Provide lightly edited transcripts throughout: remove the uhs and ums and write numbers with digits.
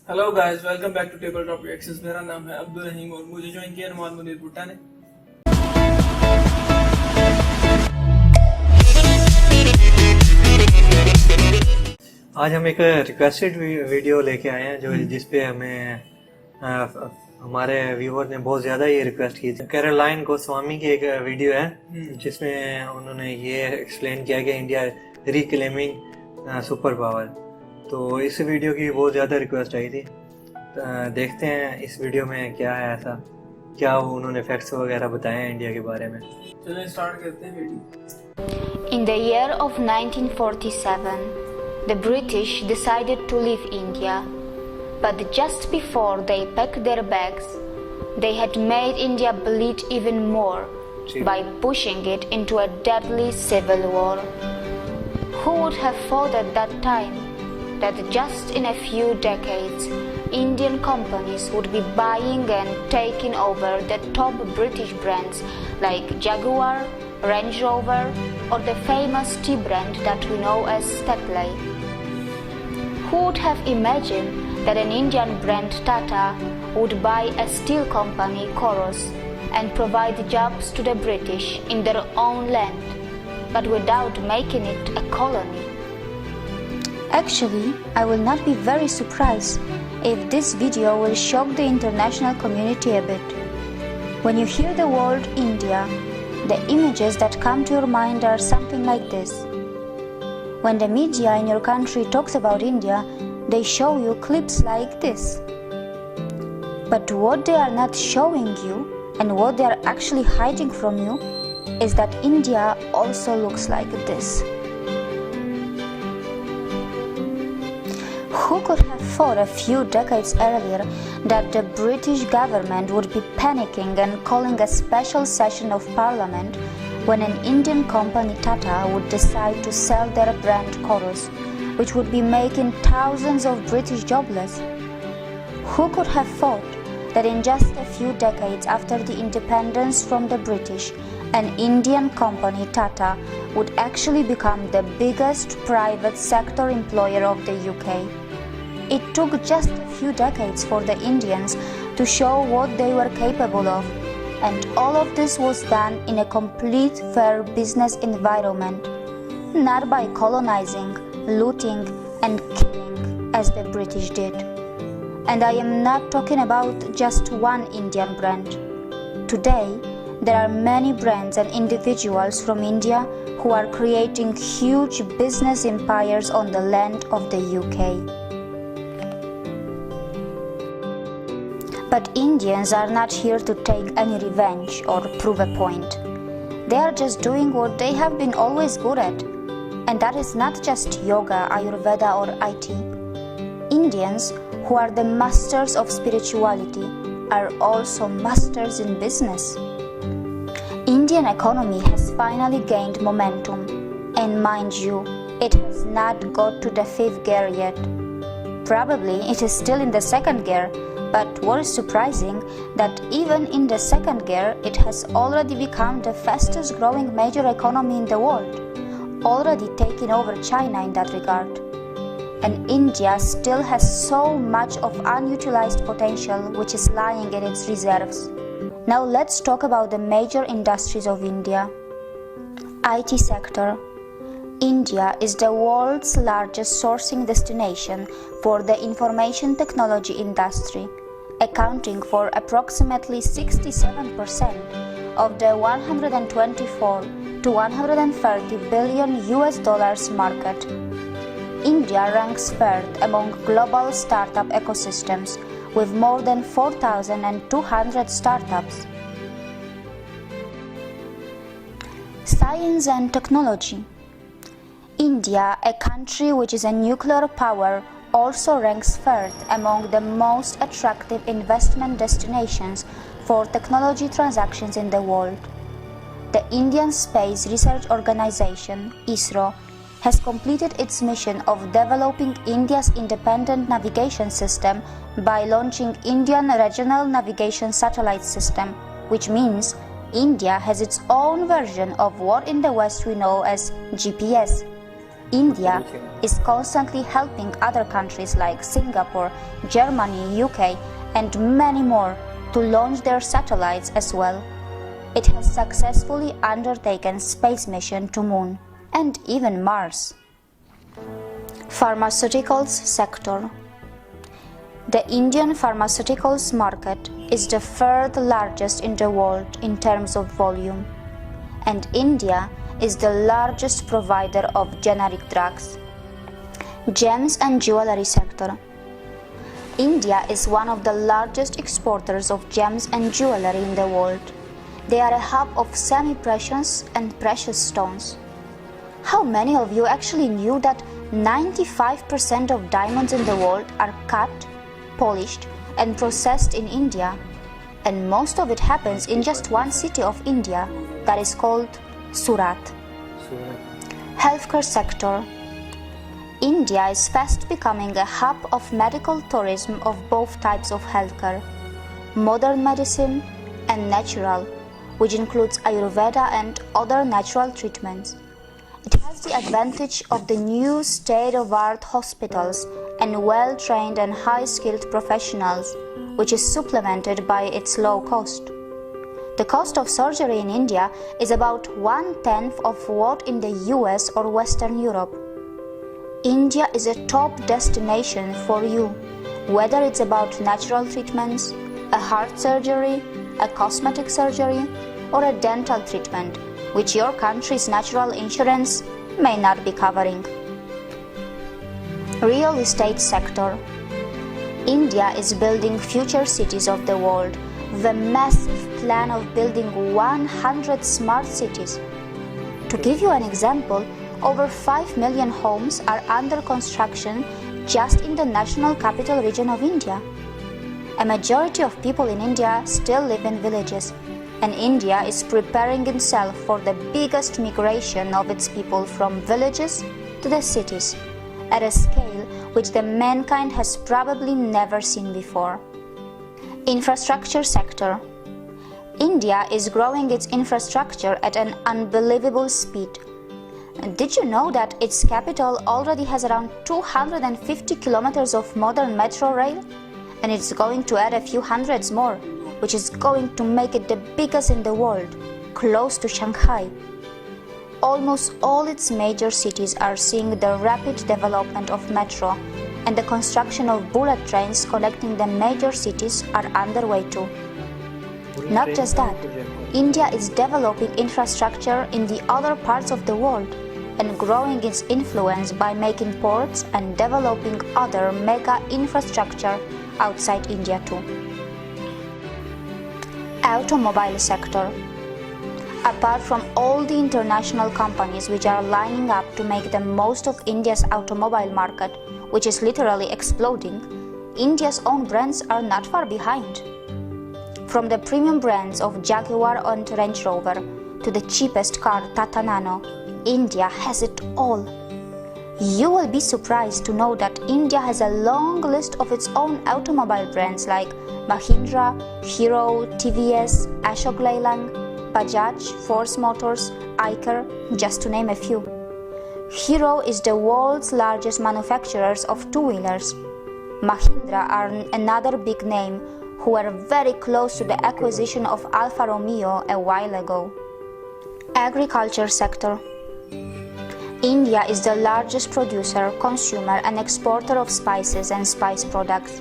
Hello guys, welcome back to table top reactions. मेरा नाम है अब्दुल रहीम और मुझे ज्वाइन किया नवाज मुनीर भुट्टा ने। आज हम एक रिक्वेस्टेड वीडियो लेके आए हैं जो जिसपे हमें हमारे व्यूवर ने बहुत ज़्यादा ये रिक्वेस्ट की थी। कैरोलाइन गोस्वामी की एक वीडियो है जिसमें उन्होंने ये एक्सप्लेन किया कि इंडिया रिक्लेमिंग सुपर पावर। तो इस वीडियो की बहुत ज़्यादा रिक्वेस्ट आई थी। देखते हैं इस वीडियो में क्या है, ऐसा क्या उन्होंने फैक्ट्स वगैरह बताए हैं इंडिया के बारे में। चलिए स्टार्ट करते हैं video. In the year of 1947, the British decided to leave India, but just before they packed their bags, they had made India bleed even more by pushing it into a deadly civil war. Who would have thought at that time that just in a few decades, Indian companies would be buying and taking over the top British brands like Jaguar, Range Rover, or the famous tea brand that we know as Tetley? Who would have imagined that an Indian brand Tata would buy a steel company Coros and provide jobs to the British in their own land, but without making it a colony? Actually, I will not be very surprised if this video will shock the international community a bit. When you hear the word India, the images that come to your mind are something like this. When the media in your country talks about India, they show you clips like this. But what they are not showing you and what they are actually hiding from you is that India also looks like this. Who could have thought a few decades earlier that the British government would be panicking and calling a special session of parliament when an Indian company Tata would decide to sell their brand Coros, which would be making thousands of British jobless? Who could have thought that in just a few decades after the independence from the British, an Indian company Tata would actually become the biggest private sector employer of the UK? It took just a few decades for the Indians to show what they were capable of, and all of this was done in a complete fair business environment, not by colonizing, looting, and killing as the British did. And I am not talking about just one Indian brand. Today, there are many brands and individuals from India who are creating huge business empires on the land of the UK. But Indians are not here to take any revenge or prove a point. They are just doing what they have been always good at. And that is not just yoga, Ayurveda or IT. Indians, who are the masters of spirituality, are also masters in business. Indian economy has finally gained momentum. And mind you, it has not got to the 5th gear yet. Probably it is still in the 2nd gear. But what is surprising that even in the 2nd gear, it has already become the fastest growing major economy in the world, already taking over China in that regard. And India still has so much of unutilized potential which is lying in its reserves. Now let's talk about the major industries of India. IT sector. India is the world's largest sourcing destination for the information technology industry, accounting for approximately 67% of the 124 to 130 billion US dollars market. India ranks third among global startup ecosystems with more than 4,200 startups. Science and technology. India, a country which is a nuclear power, also ranks third among the most attractive investment destinations for technology transactions in the world. The Indian Space Research Organization, ISRO, has completed its mission of developing India's independent navigation system by launching Indian Regional Navigation Satellite System, which means India has its own version of what in the West we know as GPS. India is constantly helping other countries like Singapore, Germany, UK, and many more to launch their satellites as well. It has successfully undertaken space mission to Moon and even Mars. Pharmaceuticals sector. The Indian pharmaceuticals market is the third largest in the world in terms of volume, and India is the largest provider of generic drugs. Gems and jewelry sector. India is one of the largest exporters of gems and jewelry in the world. They are a hub of semi-precious and precious stones. How many of you actually knew that 95% of diamonds in the world are cut, polished, and processed in India? And most of it happens in just one city of India, that is called Surat. Healthcare sector. India is fast becoming a hub of medical tourism of both types of healthcare, modern medicine and natural, which includes Ayurveda and other natural treatments. It has the advantage of the new state-of-the-art hospitals and well-trained and high-skilled professionals, which is supplemented by its low cost. The cost of surgery in India is about 1/10 of what in the US or Western Europe. India is a top destination for you, whether it's about natural treatments, a heart surgery, a cosmetic surgery, or a dental treatment, which your country's natural insurance may not be covering. Real estate sector. India is building future cities of the world with a massive plan of building 100 smart cities. To give you an example, over 5 million homes are under construction just in the national capital region of India. A majority of people in India still live in villages, and India is preparing itself for the biggest migration of its people from villages to the cities, at a scale which the mankind has probably never seen before. Infrastructure sector. India is growing its infrastructure at an unbelievable speed. Did you know that its capital already has around 250 kilometers of modern metro rail? And it's going to add a few hundreds more, which is going to make it the biggest in the world, close to Shanghai. Almost all its major cities are seeing the rapid development of metro, and the construction of bullet trains connecting the major cities are underway too. Not just that, India is developing infrastructure in the other parts of the world and growing its influence by making ports and developing other mega infrastructure outside India too. Automobile sector. Apart from all the international companies which are lining up to make the most of India's automobile market, which is literally exploding, India's own brands are not far behind. From the premium brands of Jaguar and Range Rover to the cheapest car Tata Nano, India has it all. You will be surprised to know that India has a long list of its own automobile brands like Mahindra, Hero, TVS, Ashok Leyland, Bajaj, Force Motors, Eicher, just to name a few. Hero is the world's largest manufacturer of two-wheelers. Mahindra are another big name who were very close to the acquisition of Alfa Romeo a while ago. Agriculture sector. India is the largest producer, consumer and exporter of spices and spice products.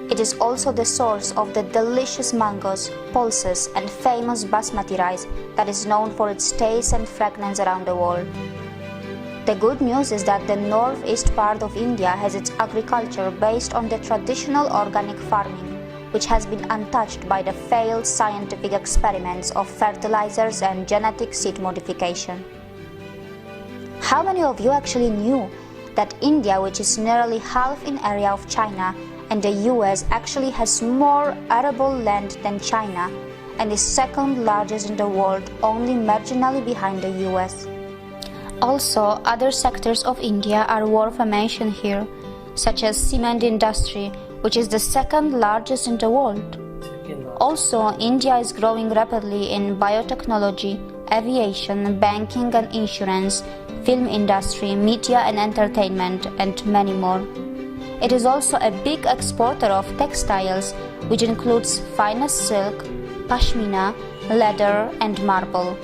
It is also the source of the delicious mangoes, pulses and famous basmati rice that is known for its taste and fragrance around the world. The good news is that the northeast part of India has its agriculture based on the traditional organic farming, which has been untouched by the failed scientific experiments of fertilizers and genetic seed modification. How many of you actually knew that India, which is nearly half in area of China, and the US actually has more arable land than China and is second largest in the world, only marginally behind the US? Also, other sectors of India are worth a mention here, such as cement industry, which is the second largest in the world. Also, India is growing rapidly in biotechnology, aviation, banking and insurance, film industry, media and entertainment, and many more. It is also a big exporter of textiles, which includes finest silk, pashmina, leather, and marble.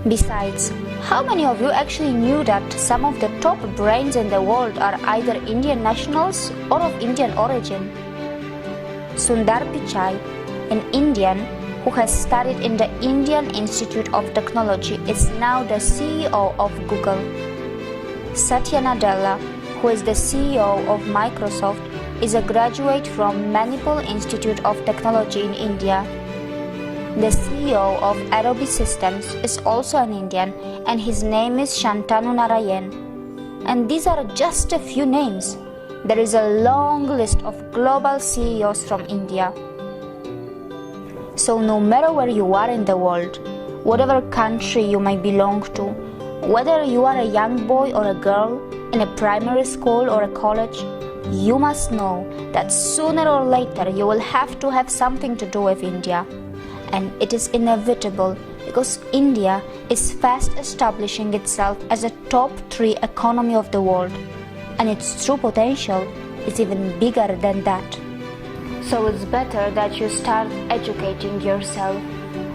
Besides, how many of you actually knew that some of the top brains in the world are either Indian nationals or of Indian origin? Sundar Pichai, an Indian who has studied in the Indian Institute of Technology, is now the CEO of Google. Satya Nadella, who is the CEO of Microsoft, is a graduate from Manipal Institute of Technology in India. The CEO of Adobe Systems is also an Indian, and his name is Shantanu Narayan. And these are just a few names. There is a long list of global CEOs from India. So no matter where you are in the world, whatever country you may belong to, whether you are a young boy or a girl, in a primary school or a college, you must know that sooner or later you will have to have something to do with India. And it is inevitable because India is fast establishing itself as a top 3 economy of the world, and its true potential is even bigger than that. So it's better that you start educating yourself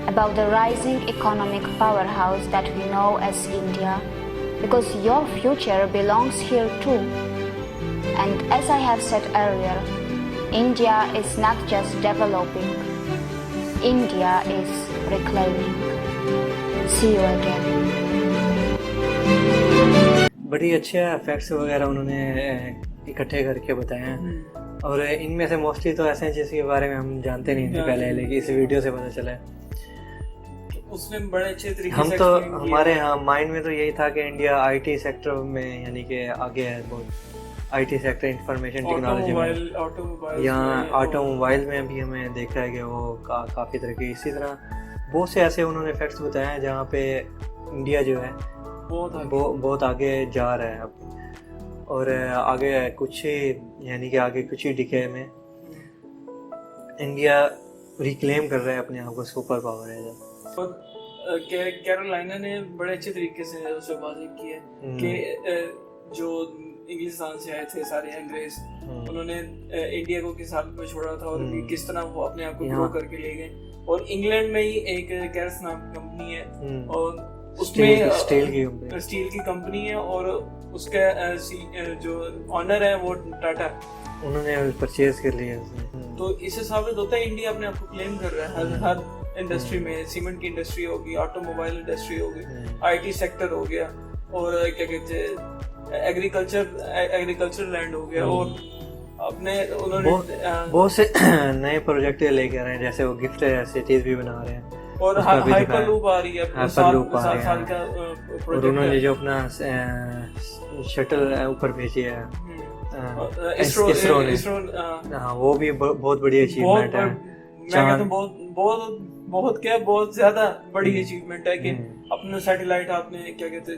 about the rising economic powerhouse that we know as India, because your future belongs here too. And as I have said earlier, India is not just developing, India is reclaiming. See you again. बड़ी अच्छे facts वगैरह उन्होंने इकट्ठे करके बताए हैं, और इनमें से मोस्टली तो ऐसे हैं जिसके बारे में हम जानते नहीं थे पहले, लेकिन इस वीडियो से पता चला है। उसमें बड़े अच्छे तरीके हम से तो हमारे यहाँ माइंड में तो यही था कि इंडिया आईटी सेक्टर में यानी कि आगे है बहुत, आईटी सेक्टर इंफॉर्मेशन टेक्नोलॉजी में, यहाँ ऑटोमोबाइल में भी हमें देखा है कि वो काफ़ी तरह के, इसी तरह बहुत से ऐसे उन्होंने फैक्ट्स बताए हैं जहाँ पे इंडिया जो है बहुत आगे जा रहा है अब, और आगे कुछ ही यानी कि आगे कुछ ही डिके में इंडिया रिक्लेम कर रहा है अपने आप को सुपर पावर है जब। और कैरोलिना ने बड़े अच्छे तरीके से उससे वाज़ेह किया कि जो इंग्लिस्तान से आए थे सारे अंग्रेज, उन्होंने इंडिया को किस हालत में छोड़ा था और किस तरह वो अपने आप को ग्रो करके ले गए। और इंग्लैंड में ही एक कैरस नाम की कंपनी है, और उसमें स्टील की कंपनी है, और उसका जो ऑनर है वो टाटा, उन्होंने परचेज कर लिया। तो इससे साबित होता है इंडिया अपने आप को क्लेम कर रहा है हर इंडस्ट्री में। सीमेंट की इंडस्ट्री होगी, ऑटोमोबाइल इंडस्ट्री होगी, आईटी सेक्टर हो गया, और क्या कहते हैं एग्रीकल्चर लैंड हो गया, और अपने उन्होंने बहुत से नए प्रोजेक्ट लेके आ रहे हैं, जैसे वो गिफ्ट सिटीज भी बना रहे हैं, और हाइपरलूप आ रही है, हाइपरलूप आ रही साल का है, और उन्होंने जो अपना शटल ऊपर भेजी है इसरो ने, हाँ वो भी बहुत बड़ी अचीवमेंट है। मैं कहता हूँ बहुत ज्यादा बड़ी अचीवमेंट है कि अपना सैटेलाइट आपने क्या कहते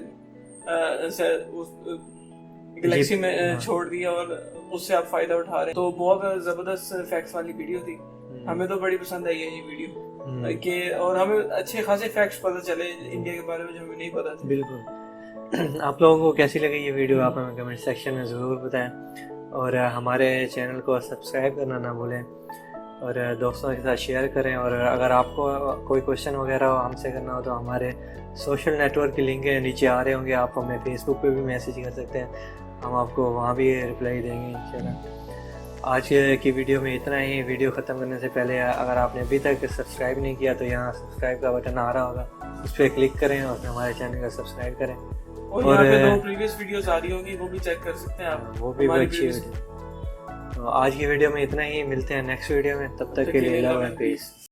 गैलेक्सी में छोड़ दिया और उससे आप फायदा उठा रहे हैं। तो बहुत जबरदस्त फैक्ट्स वाली वीडियो थी, हमें तो बड़ी पसंद आई है ये वीडियो कि, और हमें अच्छे खासे फैक्ट्स पता चले इंडिया के बारे में जो हमें नहीं पता था। बिल्कुल। आप लोगों को कैसी लगी ये वीडियो आप हमें कमेंट सेक्शन में ज़रूर बताएं, और हमारे चैनल को सब्सक्राइब करना ना भूलें, और दोस्तों के साथ शेयर करें। और अगर आपको कोई क्वेश्चन वगैरह हमसे करना हो तो हमारे सोशल नेटवर्क के लिंक नीचे आ रहे होंगे, आप हमें फेसबुक पे भी मैसेज कर सकते हैं, हम आपको वहाँ भी रिप्लाई देंगे इंशाल्लाह। आज की वीडियो में इतना ही। वीडियो ख़त्म करने से पहले अगर आपने अभी तक सब्सक्राइब नहीं किया तो यहाँ सब्सक्राइब का बटन आ रहा होगा, उस पर क्लिक करें और हमारे चैनल को सब्सक्राइब करें। और यहाँ पे 2 प्रीवियस वीडियोस आ रही होंगी, वो भी चेक कर सकते हैं आप, वो भी अच्छी वीडियो। तो आज की वीडियो में इतना ही, मिलते हैं नेक्स्ट वीडियो में, तब तक के लिए लव एंड पीस।